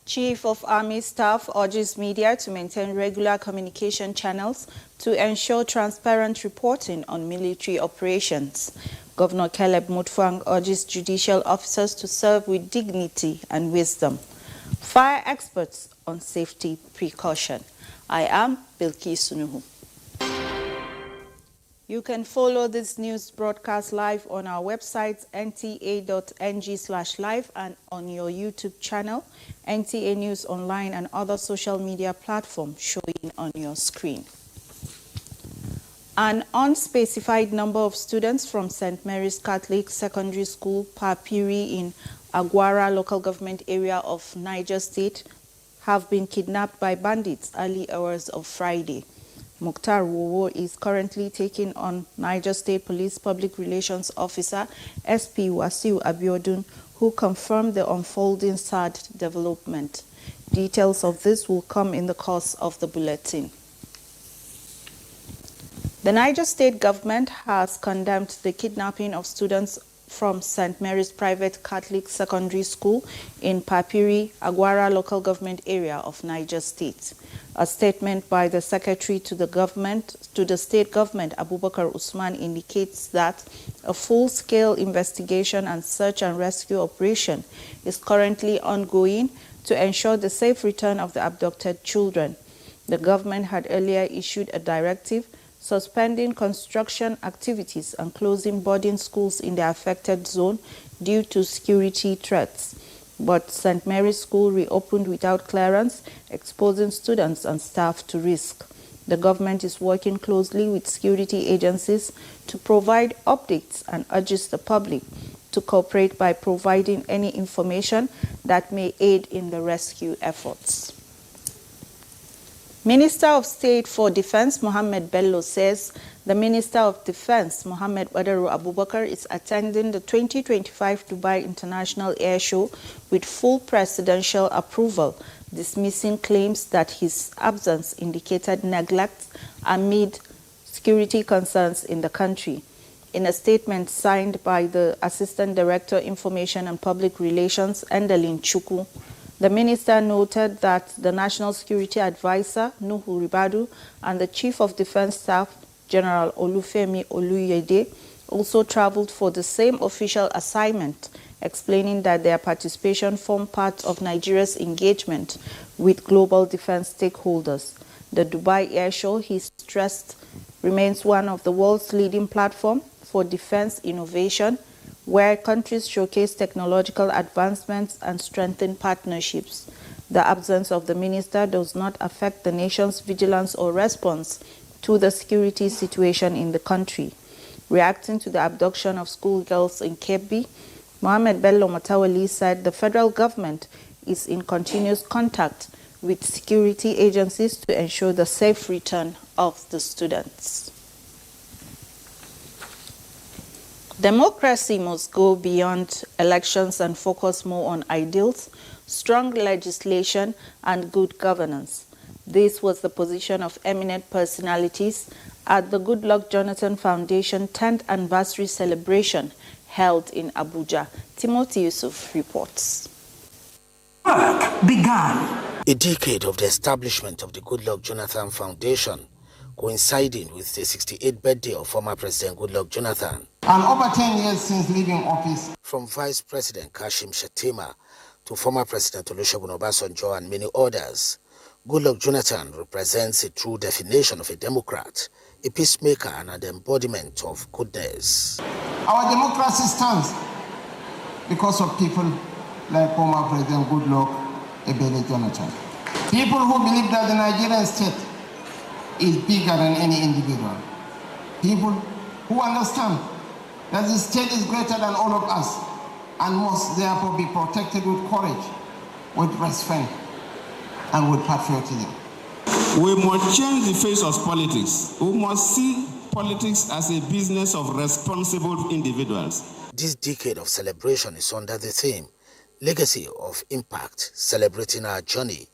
Chief of Army Staff urges media to maintain regular communication channels to ensure transparent reporting on military operations. Governor Caleb Mutfwang urges judicial officers to serve with dignity and wisdom. Fire experts on safety precaution. I am Bilkis Sunuhu. You can follow this news broadcast live on our website nta.ng/live and on your YouTube channel, NTA News Online, and other social media platforms showing on your screen. An unspecified number of students from St. Mary's Catholic Secondary School, Papiri in Agwara local government area of Niger State have been kidnapped by bandits early hours of Friday. Mukhtar Wowo is currently taking on Niger State Police Public Relations Officer SP Wasiu Abiodun, who confirmed the unfolding sad development. Details of this will come in the course of the bulletin. The Niger State government has condemned the kidnapping of students from St. Mary's Private Catholic Secondary School in Papiri, Agwara local government area of Niger State. A statement by the secretary to the state government, Abubakar Usman, indicates that a full-scale investigation and search and rescue operation is currently ongoing to ensure the safe return of the abducted children. The government had earlier issued a directive suspending construction activities and closing boarding schools in the affected zone due to security threats. But St. Mary's School reopened without clearance, exposing students and staff to risk. The government is working closely with security agencies to provide updates and urges the public to cooperate by providing any information that may aid in the rescue efforts. Minister of State for Defense Mohammed Bello says the Minister of Defense Mohammed Badaru Abubakar is attending the 2025 Dubai International Air Show with full presidential approval, dismissing claims that his absence indicated neglect amid security concerns in the country. In a statement signed by the Assistant Director Information and Public Relations, Endelin Chukwu, the minister noted that the National Security Advisor, Nuhu Ribadu, and the Chief of Defense Staff, General Olufemi Oluyede, also traveled for the same official assignment, explaining that their participation formed part of Nigeria's engagement with global defense stakeholders. The Dubai Air Show, he stressed, remains one of the world's leading platforms for defense innovation, where countries showcase technological advancements and strengthen partnerships. The absence of the minister does not affect the nation's vigilance or response to the security situation in the country. Reacting to the abduction of schoolgirls in Kebbi, Mohammed Bello Matawali said the federal government is in continuous contact with security agencies to ensure the safe return of the students. Democracy must go beyond elections and focus more on ideals, strong legislation, and good governance. This was the position of eminent personalities at the Goodluck Jonathan Foundation 10th anniversary celebration held in Abuja. Timothy Yusuf reports. Work began. A decade of the establishment of the Goodluck Jonathan Foundation, coinciding with the 68th birthday of former President Goodluck Jonathan. And over 10 years since leaving office. From Vice President Kashim Shettima to former President Olusegun Obasanjo and many others, Goodluck Jonathan represents a true definition of a Democrat, a peacemaker, and an embodiment of goodness. Our democracy stands because of people like former President Goodluck Ebele Jonathan. People who believe that the Nigerian state is bigger than any individual. People who understand that the state is greater than all of us and must therefore be protected with courage, with restraint, and with patriotism. We must change the face of politics. We must see politics as a business of responsible individuals. This decade of celebration is under the theme, Legacy of Impact, celebrating our journey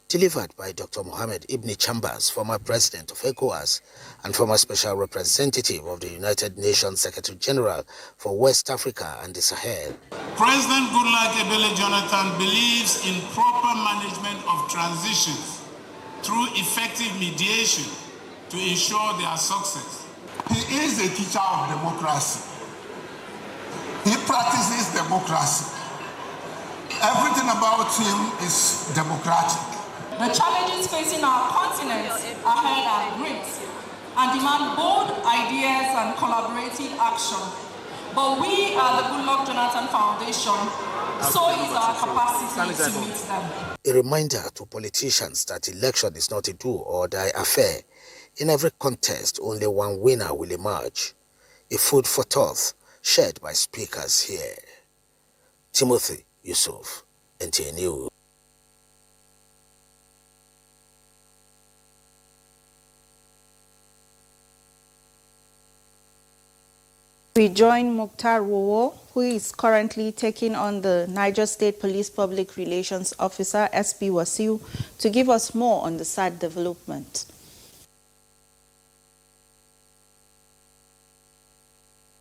delivered by Dr. Mohamed Ibn Chambers, former president of ECOWAS and former special representative of the United Nations Secretary General for West Africa and the Sahel. President Goodluck Ebele Jonathan believes in proper management of transitions through effective mediation to ensure their success. He is a teacher of democracy. He practices democracy. Everything about him is democratic. The challenges facing our continent ahead are great and demand bold ideas and collaborative action. But we are the Goodluck Jonathan Foundation, so is our capacity to meet them. A reminder to politicians that election is not a do or die affair. In every contest, only one winner will emerge. A food for thought shared by speakers here. Timothy Yusuf, NTA News. We join Mukhtar Wowo, who is currently taking on the Niger State Police Public Relations Officer, SP Wasiu, to give us more on the sad development.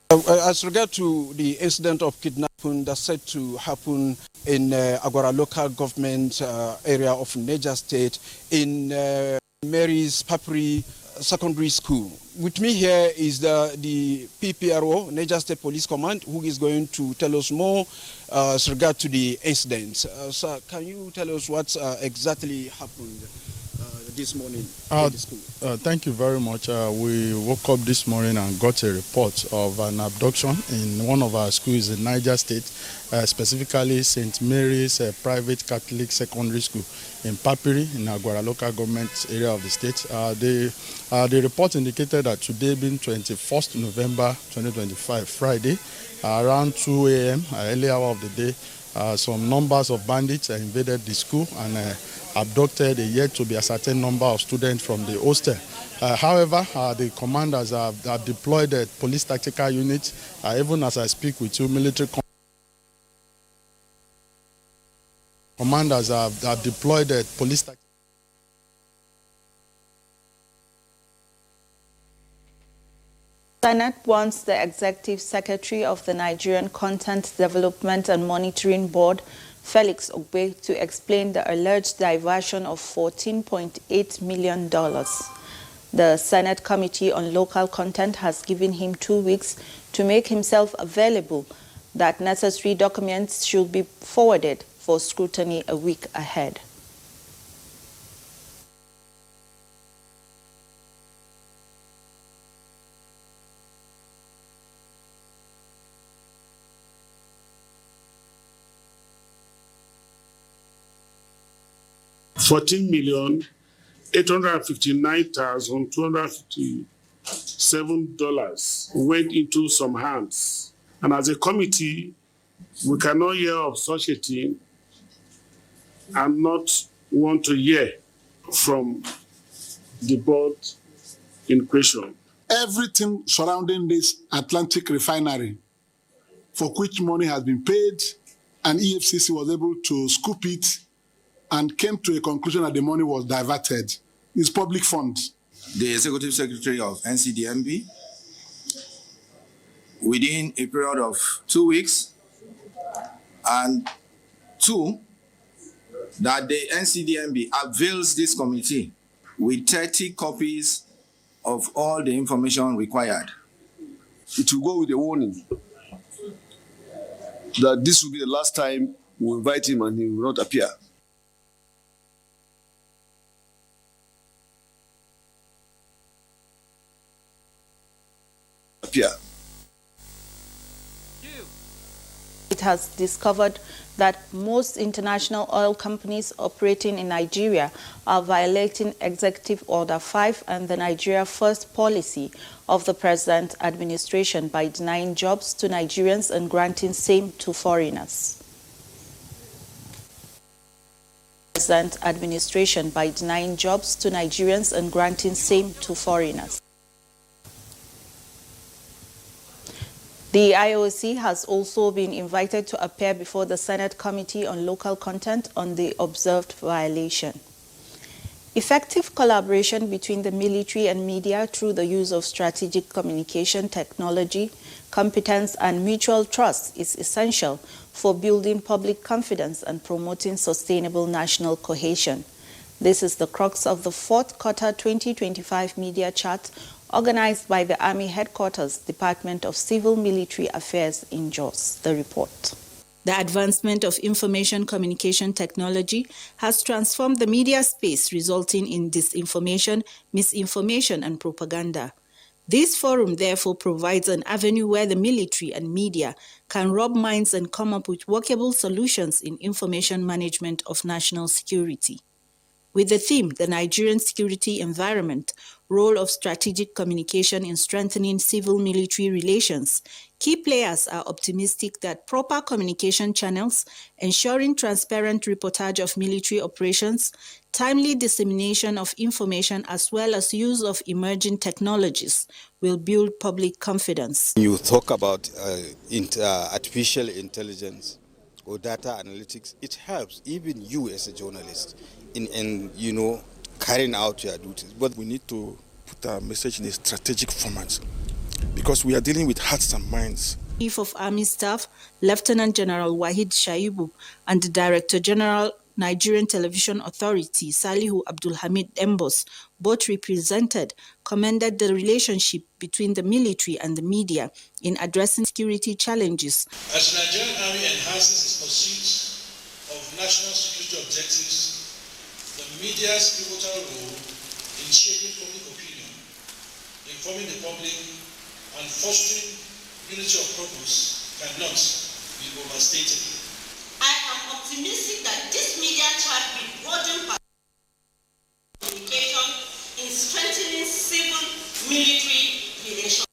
As regard to the incident of kidnapping that's said to happen in Agwara local government area of Niger State in Mary's Papri Secondary School. With me here is the PPRO, Niger State Police Command, who is going to tell us more as regard to the incident. Sir, can you tell us what exactly happened this morning in the school? Thank you very much. We woke up this morning and got a report of an abduction in one of our schools in Niger State, specifically St. Mary's Private Catholic Secondary School in Papiri, in Agwara local government area of the state. The report indicated that today being 21st November 2025, Friday, around 2 a.m., early hour of the day, some numbers of bandits invaded the school and abducted a yet to be ascertained number of students from the hostel. However, the commanders have deployed the police tactical units. Even as I speak with you, military commanders have deployed the police tactical. Senate wants the Executive Secretary of the Nigerian Content Development and Monitoring Board, Felix Ogbe, to explain the alleged diversion of $14.8 million. The Senate Committee on Local Content has given him 2 weeks to make himself available. That necessary documents should be forwarded for scrutiny a week ahead. $14,859,257 went into some hands. And as a committee, we cannot hear of such a thing and not want to hear from the board in question. Everything surrounding this Atlantic refinery, for which money has been paid, and EFCC was able to scoop it and came to a conclusion that the money was diverted. It's public funds. The Executive Secretary of NCDMB, within a period of 2 weeks, and two, that the NCDMB avails this committee with 30 copies of all the information required. It will go with a warning that this will be the last time we invite him and he will not appear. It has discovered that most international oil companies operating in Nigeria are violating Executive Order 5 and the Nigeria First policy of the President administration by denying jobs to Nigerians and granting same to foreigners. President administration by denying jobs to Nigerians and granting same to foreigners. The IOC has also been invited to appear before the Senate Committee on Local Content on the observed violation. Effective collaboration between the military and media through the use of strategic communication technology, competence, and mutual trust is essential for building public confidence and promoting sustainable national cohesion. This is the crux of the fourth quarter 2025 media chat organized by the Army Headquarters, Department of Civil Military Affairs in Jos. The report. The advancement of information communication technology has transformed the media space, resulting in disinformation, misinformation, and propaganda. This forum therefore provides an avenue where the military and media can rub minds and come up with workable solutions in information management of national security. With the theme, The Nigerian Security Environment, Role of Strategic Communication in Strengthening Civil-Military Relations, key players are optimistic that proper communication channels, ensuring transparent reportage of military operations, timely dissemination of information, as well as use of emerging technologies will build public confidence. You talk about artificial intelligence or data analytics, it helps even you as a journalist in carrying out your duties. But we need to put our message in a strategic format because we are dealing with hearts and minds. Chief of Army Staff, Lieutenant General Wahid Shaibu, and the Director General, Nigerian Television Authority, Salihu Abdulhamid Embos, both represented, commended the relationship between the military and the media in addressing security challenges. As Nigerian Army enhances its pursuit of national security objectives, the media's pivotal role in shaping public opinion, informing the public, and fostering unity of purpose cannot be overstated. I am optimistic that this media chat will broaden communication in strengthening civil-military relations.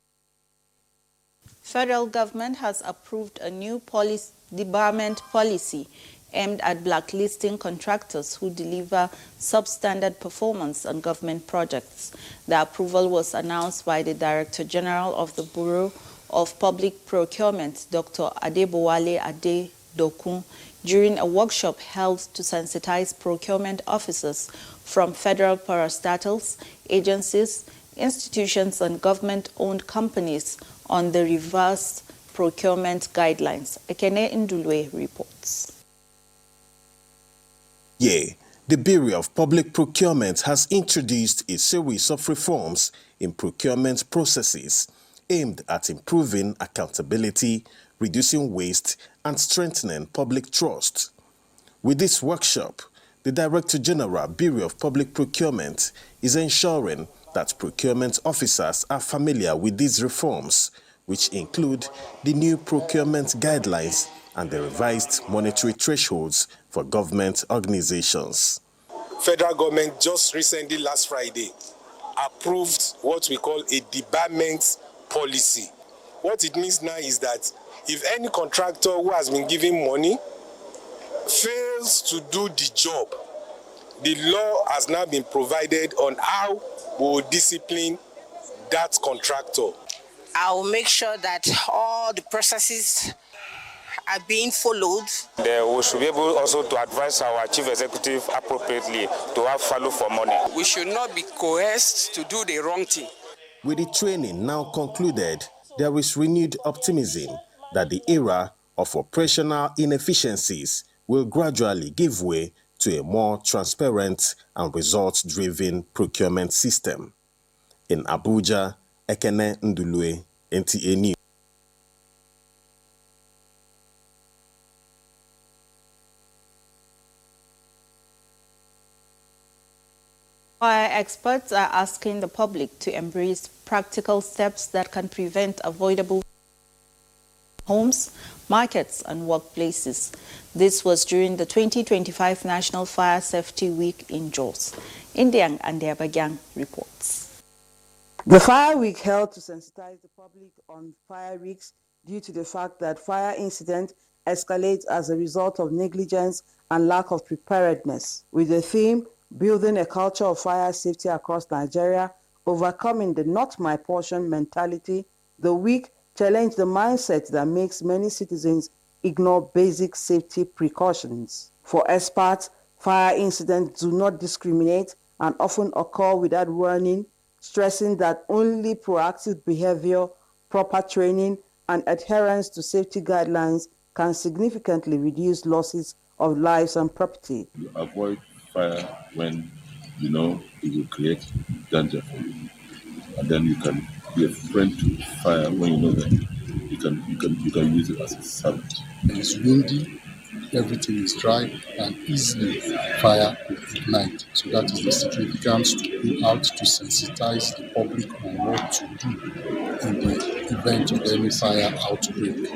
Federal government has approved a new debarment policy aimed at blacklisting contractors who deliver substandard performance on government projects. The approval was announced by the Director General of the Bureau of Public Procurement, Dr. Adebowale Adedokun, during a workshop held to sensitize procurement officers from federal parastatals, agencies, institutions, and government-owned companies on the revised procurement guidelines. Ekene Ndulwe reports. The Bureau of Public Procurement has introduced a series of reforms in procurement processes aimed at improving accountability, reducing waste, and strengthening public trust. With this workshop, the Director General, Bureau of Public Procurement, is ensuring that procurement officers are familiar with these reforms, which include the new procurement guidelines and the revised monetary thresholds for government organizations. Federal government just recently, last Friday, approved what we call a debarment policy. What it means now is that if any contractor who has been giving money fails to do the job, the law has now been provided on how we will discipline that contractor. I will make sure that all the processes are being followed. We should be able also to advise our chief executive appropriately to have follow for money. We should not be coerced to do the wrong thing. With the training now concluded, there is renewed optimism that the era of operational inefficiencies will gradually give way to a more transparent and results-driven procurement system. In Abuja, Ekene Ndulwe, NTA News. Fire experts are asking the public to embrace practical steps that can prevent avoidable homes, markets, and workplaces. This was during the 2025 National Fire Safety Week in Jos. Indiang and Abuja reports. The Fire Week held to sensitize the public on fire risks due to the fact that fire incidents escalate as a result of negligence and lack of preparedness. With the theme, Building a Culture of Fire Safety Across Nigeria, Overcoming the Not My Portion mentality, the week challenged the mindset that makes many citizens ignore basic safety precautions. For experts, fire incidents do not discriminate and often occur without warning, stressing that only proactive behavior, proper training, and adherence to safety guidelines can significantly reduce losses of lives and property. You avoid fire when you know it will create danger for you, and then you can be a friend to fire when you know that you can use it as a servant. It's windy, everything is dry, and easily fire will ignite. So that is the significance to go out to sensitize the public on what to do in the event of any fire outbreak.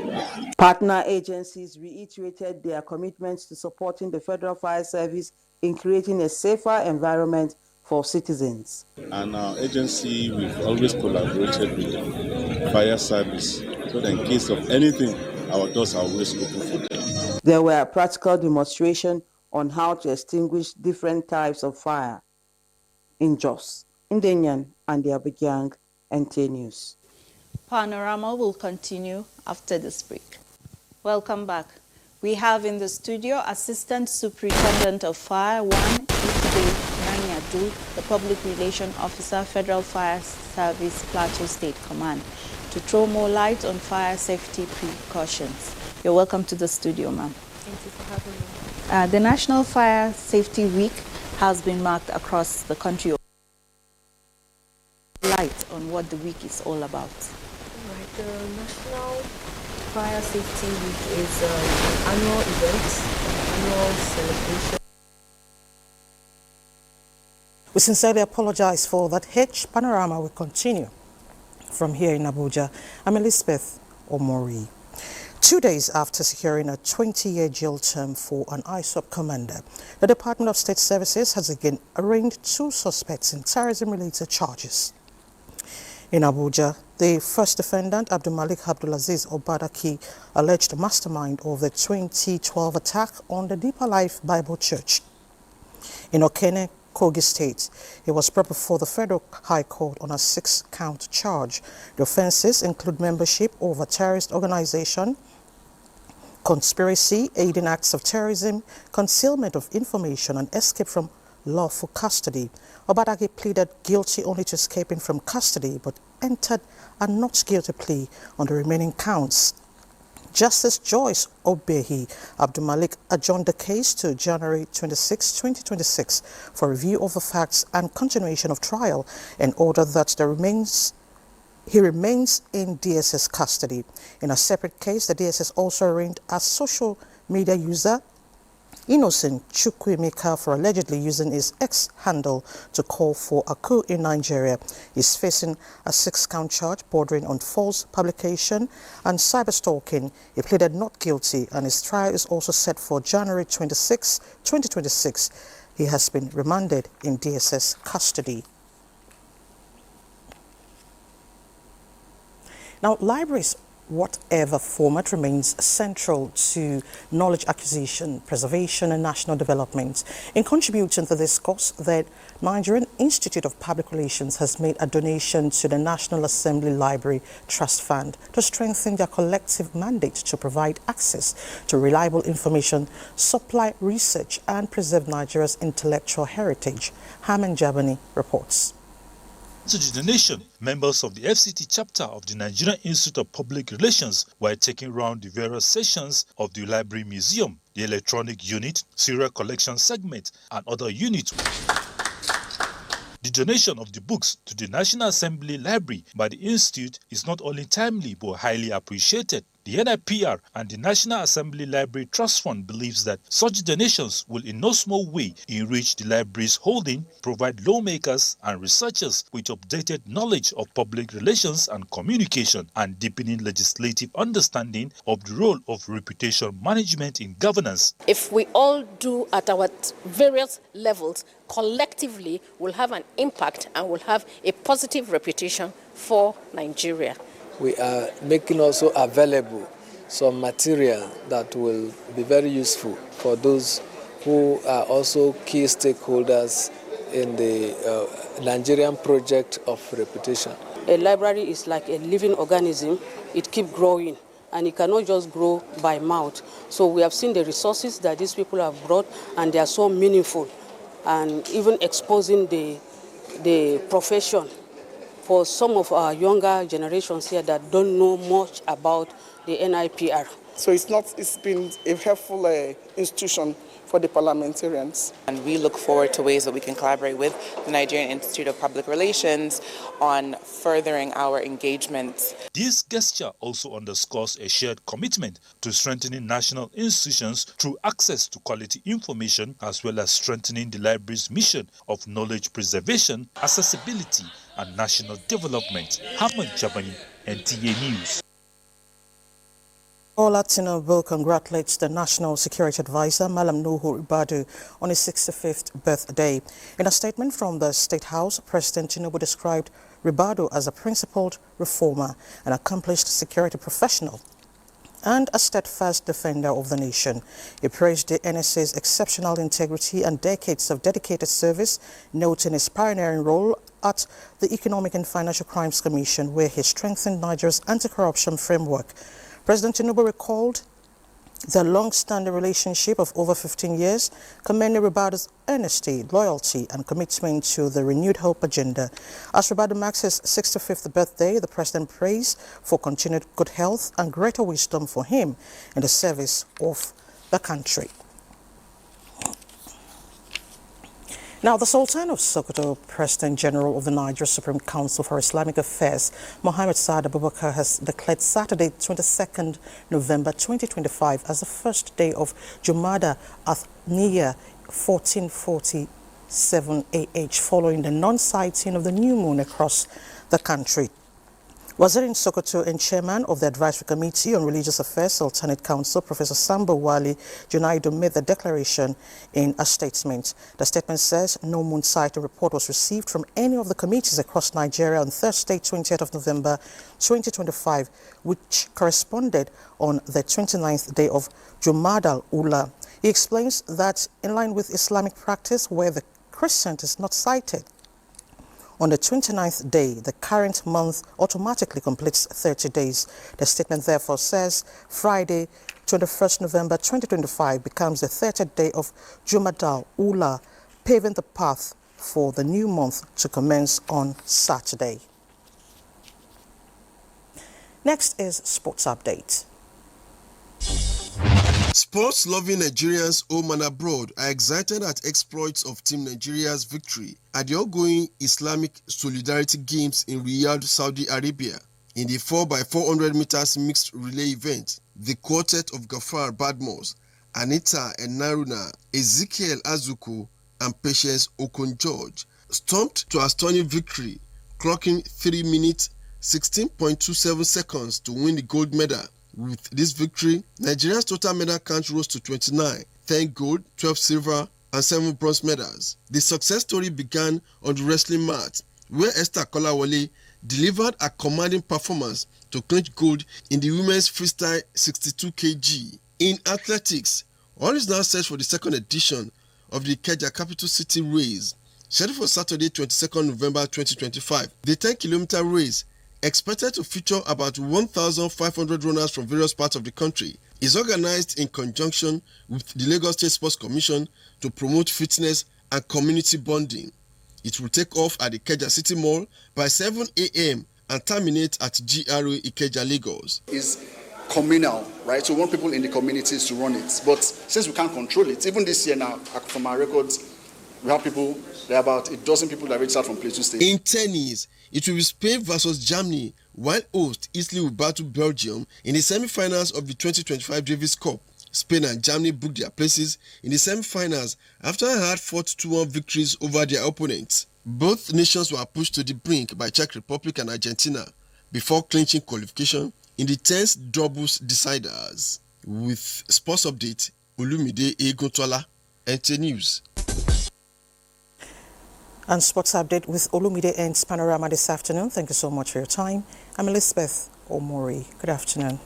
Partner agencies reiterated their commitments to supporting the Federal Fire Service in creating a safer environment for citizens. And our agency, we've always collaborated with the fire service, so that in case of anything, our doors are always open for them. There were a practical demonstration on how to extinguish different types of fire in Jos, Ndenyan, and the Abuja, NT News. Panorama will continue after this break. Welcome back. We have in the studio Assistant Superintendent of Fire 1, the Public Relations Officer, Federal Fire Service, Plateau State Command, to throw more light on fire safety precautions. You're welcome to the studio, ma'am. Thank you for having me. The National Fire Safety Week has been marked across the country. Light on what the week is all about. Right, the National Fire Safety Week is an annual event, annual celebration. We sincerely apologize for that hitch. Panorama will continue from here in Abuja. I'm Elizabeth Omori. 2 days after securing a 20-year jail term for an ISOP commander, the Department of State Services has again arraigned 2 suspects in terrorism-related charges. In Abuja, the first defendant, Abdulmalik Abdulaziz Obadaki, alleged mastermind of the 2012 attack on the Deeper Life Bible Church. In Okene, Kogi State, he was brought before the Federal High Court on a 6-count charge. The offences include membership of a terrorist organization, conspiracy, aiding acts of terrorism, concealment of information, and escape from lawful custody. Obadaki pleaded guilty only to escaping from custody, but entered a not guilty plea on the remaining counts. Justice Joyce Obehi Abdulmalik adjourned the case to January 26, 2026 for review of the facts and continuation of trial, and ordered that he remains in DSS custody. In a separate case, the DSS also arraigned a social media user, Innocent Chukwuemeka, for allegedly using his ex-handle to call for a coup in Nigeria. He's facing a 6-count charge bordering on false publication and cyberstalking. He pleaded not guilty, and his trial is also set for January 26, 2026. He has been remanded in DSS custody. Now, libraries, whatever format, remains central to knowledge acquisition, preservation, and national development. In contributing to this cause, the Nigerian Institute of Public Relations has made a donation to the National Assembly Library Trust Fund to strengthen their collective mandate to provide access to reliable information, supply research, and preserve Nigeria's intellectual heritage. Haman Jabani reports. To the donation, members of the FCT chapter of the Nigerian Institute of Public Relations were taking round the various sections of the Library Museum, the electronic unit, serial collection segment, and other units. The donation of the books to the National Assembly Library by the Institute is not only timely but highly appreciated. The NIPR and the National Assembly Library Trust Fund believes that such donations will in no small way enrich the library's holding, provide lawmakers and researchers with updated knowledge of public relations and communication, and deepening legislative understanding of the role of reputation management in governance. If we all do at our various levels, collectively will have an impact and will have a positive reputation for Nigeria. We are making also available some material that will be very useful for those who are also key stakeholders in the Nigerian project of reputation. A library is like a living organism. It keeps growing, and it cannot just grow by mouth. So we have seen the resources that these people have brought, and they are so meaningful and even exposing the profession for some of our younger generations here that don't know much about the NIPR. So it's been a helpful institution for the parliamentarians. And we look forward to ways that we can collaborate with the Nigerian Institute of Public Relations on furthering our engagement. This gesture also underscores a shared commitment to strengthening national institutions through access to quality information, as well as strengthening the library's mission of knowledge preservation, accessibility, and national development. Hamad Jabani, NTA News. Bola Tinubu congratulates the National Security Advisor, Malam Nuhu Ribadu, on his 65th birthday. In a statement from the State House, President Tinubu described Ribadu as a principled reformer, an accomplished security professional, and a steadfast defender of the nation. He praised the NSA's exceptional integrity and decades of dedicated service, noting his pioneering role at the Economic and Financial Crimes Commission, where he strengthened Nigeria's anti-corruption framework. President Tinubu recalled the long-standing relationship of over 15 years, commending Ribadu's honesty, loyalty, and commitment to the Renewed Hope agenda. As Ribadu marks his 65th birthday, the president prays for continued good health and greater wisdom for him in the service of the country. Now, the Sultan of Sokoto, President General of the Nigeria Supreme Council for Islamic Affairs, Mohammed Saad Abubakar, has declared Saturday, 22nd November 2025 as the first day of Jumada Athniya 1447 AH, following the non-sighting of the new moon across the country. Wazir in Sokoto and Chairman of the Advisory Committee on Religious Affairs, Sultanate Council, Professor Sambo Wali Junaidu, made the declaration in a statement. The statement says no moon sighting report was received from any of the committees across Nigeria on Thursday, 20th of November 2025, which corresponded on the 29th day of Jumada al-Ula. He explains that in line with Islamic practice, where the crescent is not sighted on the 29th day, the current month automatically completes 30 days. The statement therefore says Friday, 21st November 2025 becomes the 30th day of Jumada al-Ula, paving the path for the new month to commence on Saturday. Next is Sports Update. Sports-loving Nigerians home and abroad are excited at exploits of Team Nigeria's victory at the ongoing Islamic Solidarity Games in Riyadh, Saudi Arabia. In the 4x400 meters mixed relay event, the quartet of Gafar Badmos, Anita and Naruna, Ezekiel Azuku, and Patience Okon-George stomped to a stunning victory, clocking 3 minutes 16.27 seconds to win the gold medal. With this victory, Nigeria's total medal count rose to 29, 10 gold, 12 silver, and 7 bronze medals. The success story began on the wrestling mat, where Esther Kolawole delivered a commanding performance to clinch gold in the women's freestyle 62 kg. In athletics, all is now set for the second edition of the Ikeja Capital City Race, scheduled for Saturday, 22nd November 2025. The 10-kilometer race, expected to feature about 1,500 runners from various parts of the country, is organized in conjunction with the Lagos State Sports Commission to promote fitness and community bonding. It will take off at the Ikeja City Mall by 7 a.m. and terminate at GRA Ikeja, Lagos. Is communal, right? So we want people in the communities to run it. But since we can't control it, even this year now, from our records, we have people, there are about a dozen people that reached out from Plateau State. In tennis, it will be Spain versus Germany, while host Italy will battle Belgium in the semi-finals of the 2025 Davis Cup. Spain and Germany booked their places in the semi-finals after a hard-fought 2-1 victories over their opponents. Both nations were pushed to the brink by Czech Republic and Argentina before clinching qualification in the tense doubles deciders. With Sports Update, Olumide Eguntola, NTA News. And Sports Update with Olumide ends Panorama this afternoon. Thank you so much for your time. I'm Elizabeth Omori. Good afternoon.